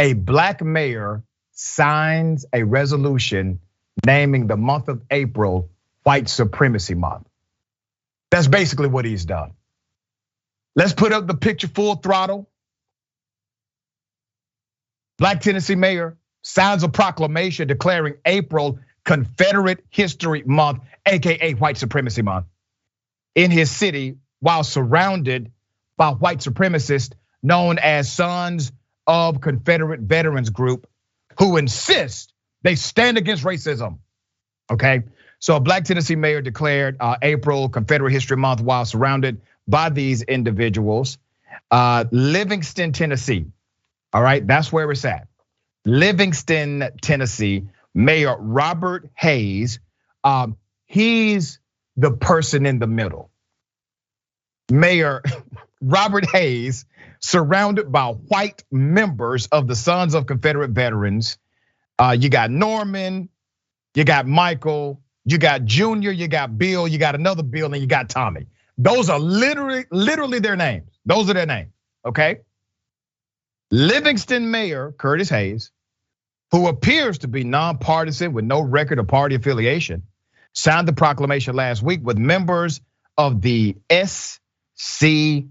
a black mayor signs a resolution naming the month of April White Supremacy Month. That's basically what he's done. Let's put up the picture full throttle. Black Tennessee mayor signs a proclamation declaring April Confederate History Month, AKA White Supremacy Month, in his city while surrounded by white supremacists known as Sons of Confederate Veterans group who insist they stand against racism, okay? So a black Tennessee mayor declared April Confederate History Month while surrounded by these individuals. Livingston, Tennessee, all right, that's where it's at. Livingston, Tennessee, Mayor Robert Hayes, he's the person in the middle. Mayor Robert Hayes, surrounded by white members of the Sons of Confederate Veterans. You got Norman, you got Michael, you got Junior, you got Bill, you got another Bill, and you got Tommy. Those are literally their names. Those are their names, okay? Livingston Mayor Curtis Hayes, who appears to be non-partisan with no record of party affiliation, signed the proclamation last week with members of the SCV.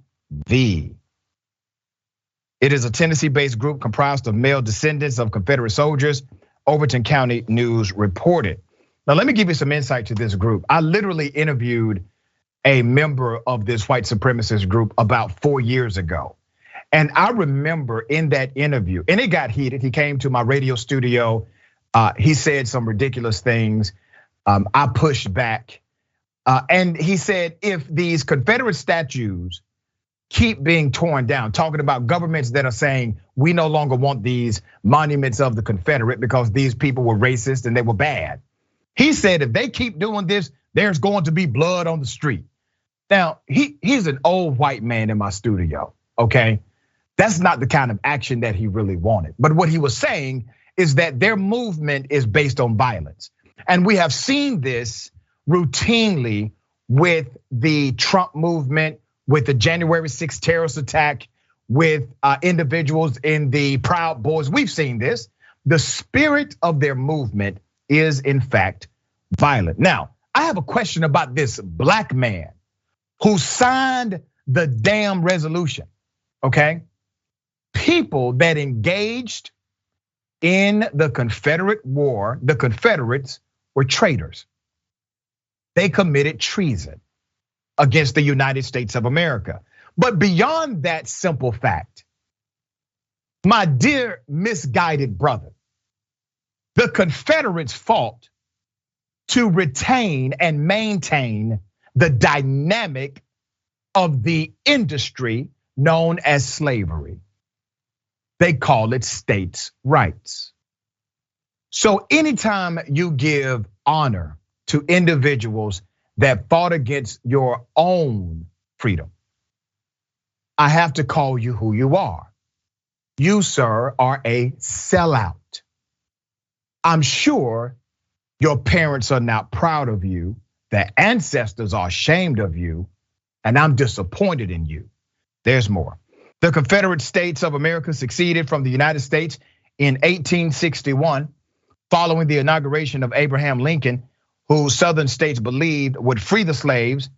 It is a Tennessee-based group comprised of male descendants of Confederate soldiers, Overton County News reported. Now, let me give you some insight to this group. I literally interviewed a member of this white supremacist group about 4 years ago. And I remember in that interview, and it got heated. He came to my radio studio. He said some ridiculous things. I pushed back. And he said, if these Confederate statues keep being torn down, talking about governments that are saying, we no longer want these monuments of the Confederate because these people were racist and they were bad. He said, if they keep doing this, there's going to be blood on the street. Now, he's an old white man in my studio, okay? That's not the kind of action that he really wanted. But what he was saying is that their movement is based on violence. And we have seen this routinely with the Trump movement, with the January 6th terrorist attack, with individuals in the Proud Boys. We've seen this. The spirit of their movement is in fact violent. Now, I have a question about this black man who signed the damn resolution, okay? People that engaged in the Confederate War, the Confederates were traitors. They committed treason against the United States of America. But beyond that simple fact, my dear misguided brother, the Confederates fought to retain and maintain the dynamic of the industry known as slavery. They call it states' rights. So anytime you give honor to individuals that fought against your own freedom, I have to call you who you are. You, sir, are a sellout. I'm sure your parents are not proud of you. The ancestors are ashamed of you, and I'm disappointed in you. There's more. The Confederate States of America succeeded from the United States in 1861, following the inauguration of Abraham Lincoln, who Southern states believed would free the slaves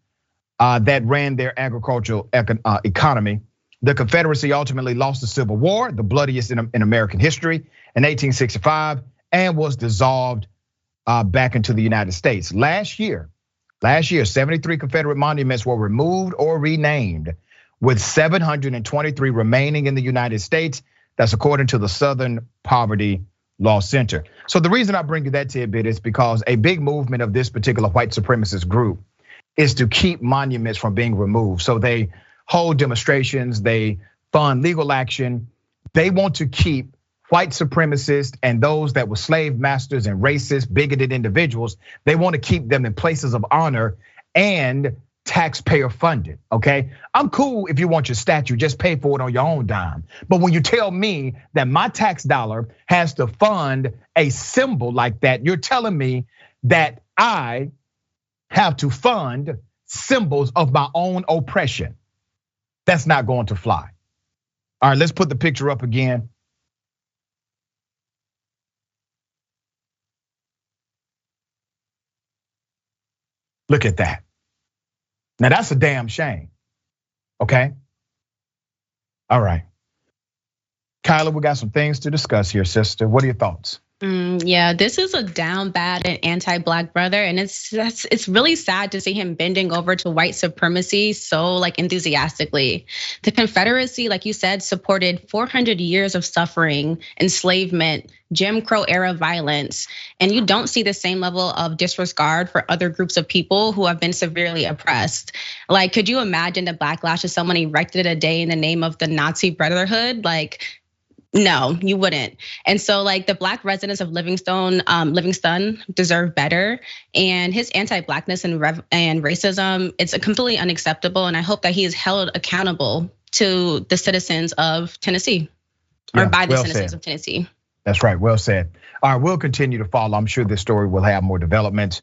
that ran their agricultural economy. The Confederacy ultimately lost the Civil War, the bloodiest in American history, in 1865, and was dissolved back into the United States. Last year, 73 Confederate monuments were removed or renamed, with 723 remaining in the United States. That's according to the Southern Poverty Law Center. So the reason I bring you that tidbit is because a big movement of this particular white supremacist group is to keep monuments from being removed. So they hold demonstrations, they fund legal action. They want to keep white supremacists and those that were slave masters and racist, bigoted individuals, they want to keep them in places of honor and taxpayer funded, okay? I'm cool if you want your statue, just pay for it on your own dime. But when you tell me that my tax dollar has to fund a symbol like that, you're telling me that I have to fund symbols of my own oppression. That's not going to fly. All right, let's put the picture up again. Look at that. Now that's a damn shame, okay? All right. Kyla, we got some things to discuss here, sister. What are your thoughts? Yeah, this is a down bad and anti-Black brother, and it's really sad to see him bending over to white supremacy so like enthusiastically. The Confederacy, like you said, supported 400 years of suffering, enslavement, Jim Crow era violence, and you don't see the same level of disregard for other groups of people who have been severely oppressed. Like, could you imagine the backlash if someone erected a day in the name of the Nazi Brotherhood? Like, no, you wouldn't. And so like the Black residents of Livingston deserve better. And his anti-Blackness and racism, it's completely unacceptable. And I hope that he is held accountable to the citizens of Tennessee, or by the citizens of Tennessee. That's right, well said. All right, we'll continue to follow. I'm sure this story will have more developments.